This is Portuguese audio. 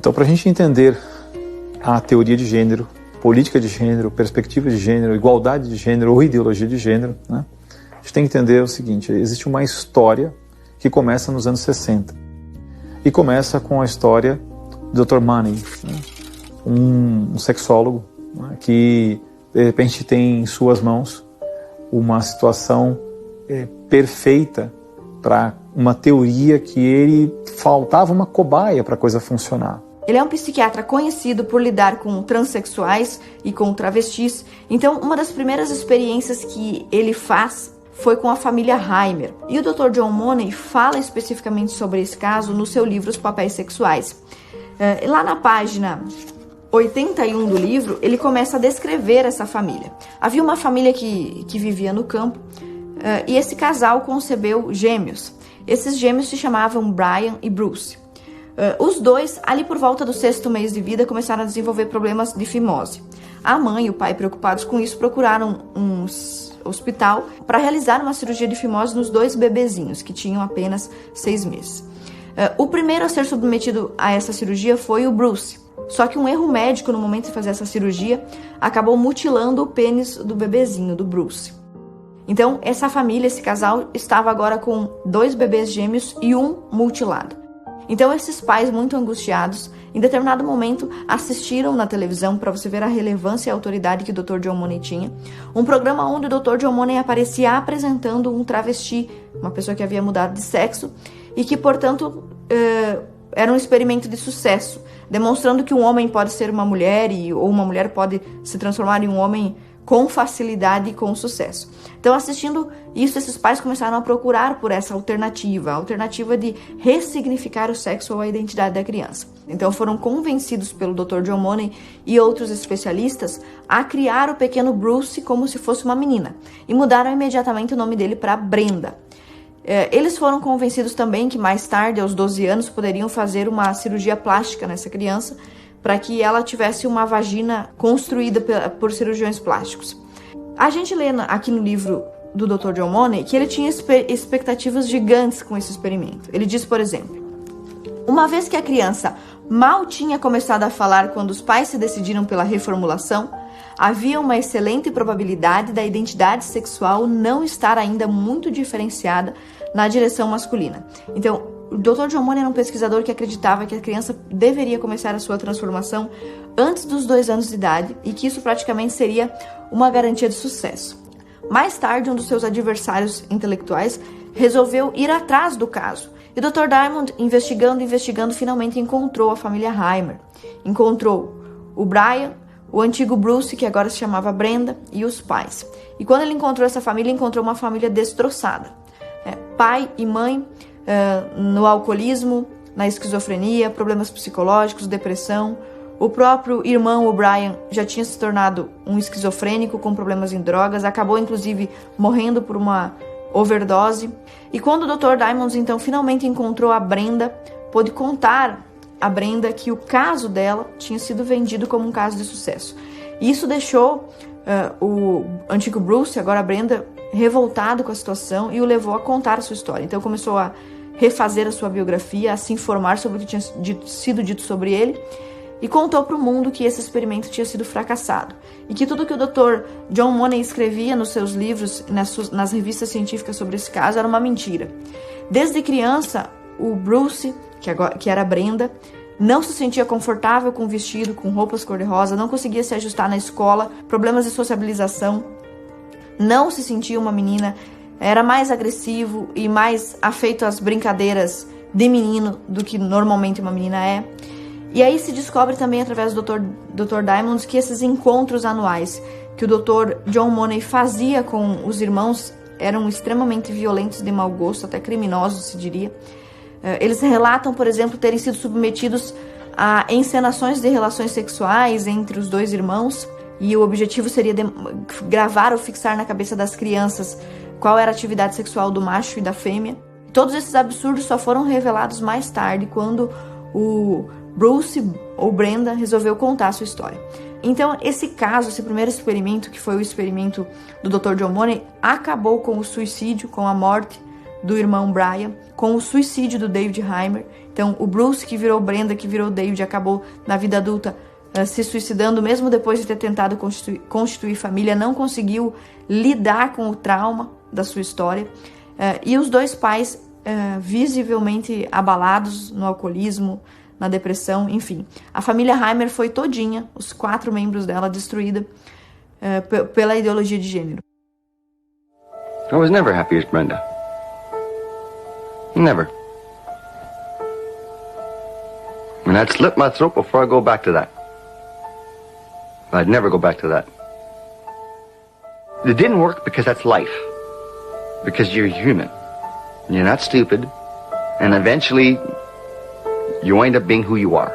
Então, para a gente entender a teoria de gênero, política de gênero, perspectiva de gênero, igualdade de gênero ou ideologia de gênero, né? A gente tem que entender o seguinte: existe uma história que começa nos anos 60 e começa com a história do Dr. Money, né? um sexólogo, né? Que de repente tem em suas mãos uma situação perfeita para uma teoria que ele faltava uma cobaia para a coisa funcionar. Ele é um psiquiatra conhecido por lidar com transexuais e com travestis. Então, uma das primeiras experiências que ele faz foi com a família Heimer. E o Dr. John Money fala especificamente sobre esse caso no seu livro Os Papéis Sexuais. Lá na página 81 do livro, ele começa a descrever essa família. Havia uma família que vivia no campo e esse casal concebeu gêmeos. Esses gêmeos se chamavam Brian e Bruce. Os dois, ali por volta do 6º mês de vida, começaram a desenvolver problemas de fimose. A mãe e o pai, preocupados com isso, procuraram um hospital para realizar uma cirurgia de fimose nos 2 bebezinhos, que tinham apenas 6 meses. O primeiro a ser submetido a essa cirurgia foi o Bruce. Só que um erro médico no momento de fazer essa cirurgia acabou mutilando o pênis do bebezinho, do Bruce. Então, essa família, esse casal, estava agora com 2 bebês gêmeos e um mutilado. Então, esses pais, muito angustiados, em determinado momento assistiram na televisão, para você ver a relevância e a autoridade que o Dr. John Money tinha, um programa onde o Dr. John Money aparecia apresentando um travesti, uma pessoa que havia mudado de sexo e que, portanto, era um experimento de sucesso, demonstrando que um homem pode ser uma mulher ou uma mulher pode se transformar em um homem com facilidade e com sucesso. Então, assistindo isso, esses pais começaram a procurar por essa alternativa, a alternativa de ressignificar o sexo ou a identidade da criança. Então, foram convencidos pelo Dr. John Money e outros especialistas a criar o pequeno Bruce como se fosse uma menina e mudaram imediatamente o nome dele para Brenda. Eles foram convencidos também que mais tarde, aos 12 anos, poderiam fazer uma cirurgia plástica nessa criança para que ela tivesse uma vagina construída por cirurgiões plásticos. A gente lê aqui no livro do Dr. John Money que ele tinha expectativas gigantes com esse experimento. Ele diz, por exemplo: uma vez que a criança mal tinha começado a falar quando os pais se decidiram pela reformulação, havia uma excelente probabilidade da identidade sexual não estar ainda muito diferenciada na direção masculina. Então, o Dr. John Money era um pesquisador que acreditava que a criança deveria começar a sua transformação antes dos 2 anos de idade e que isso praticamente seria uma garantia de sucesso. Mais tarde, um dos seus adversários intelectuais resolveu ir atrás do caso. E o Dr. Diamond, investigando, finalmente encontrou a família Heimer. Encontrou o Brian, o antigo Bruce, que agora se chamava Brenda, e os pais. E quando ele encontrou essa família, encontrou uma família destroçada. Pai e mãe no alcoolismo, na esquizofrenia, problemas psicológicos, depressão. O próprio irmão, o Brian, já tinha se tornado um esquizofrênico com problemas em drogas, acabou inclusive morrendo por uma overdose. E quando o Dr. Diamond então finalmente encontrou a Brenda, pôde contar a Brenda que o caso dela tinha sido vendido como um caso de sucesso. E isso deixou o antigo Bruce, agora a Brenda, revoltado com a situação e o levou a contar a sua história. Então começou a refazer a sua biografia, a se informar sobre o que tinha sido dito sobre ele e contou para o mundo que esse experimento tinha sido fracassado e que tudo que o Dr. John Money escrevia nos seus livros, nas revistas científicas sobre esse caso, era uma mentira. Desde criança, o Bruce, que era a Brenda, não se sentia confortável com o vestido, com roupas cor-de-rosa, não conseguia se ajustar na escola, problemas de sociabilização, não se sentia uma menina, era mais agressivo e mais afeito às brincadeiras de menino do que normalmente uma menina é. E aí se descobre também através do Dr. Diamond que esses encontros anuais que o Dr. John Money fazia com os irmãos eram extremamente violentos, de mau gosto, até criminosos, se diria. Eles relatam, por exemplo, terem sido submetidos a encenações de relações sexuais entre os 2 irmãos, e o objetivo seria gravar ou fixar na cabeça das crianças qual era a atividade sexual do macho e da fêmea. Todos esses absurdos só foram revelados mais tarde, quando o Bruce ou Brenda resolveu contar a sua história. Então, esse caso, esse primeiro experimento, que foi o experimento do Dr. John Money, acabou com o suicídio, com a morte do irmão Brian, com o suicídio do David Heimer. Então, o Bruce, que virou Brenda, que virou David, acabou na vida adulta se suicidando, mesmo depois de ter tentado constituir família, não conseguiu lidar com o trauma da sua história. E os dois pais visivelmente abalados no alcoolismo, na depressão, enfim. A família Heimer foi todinha, os 4 membros dela, destruída pela ideologia de gênero. I was never happy as Brenda. Never. And I'd slit my throat before I go back to that. I'd never go back to that. It didn't work because that's life. Because you're human. You're not stupid. And eventually, you wind up being who you are.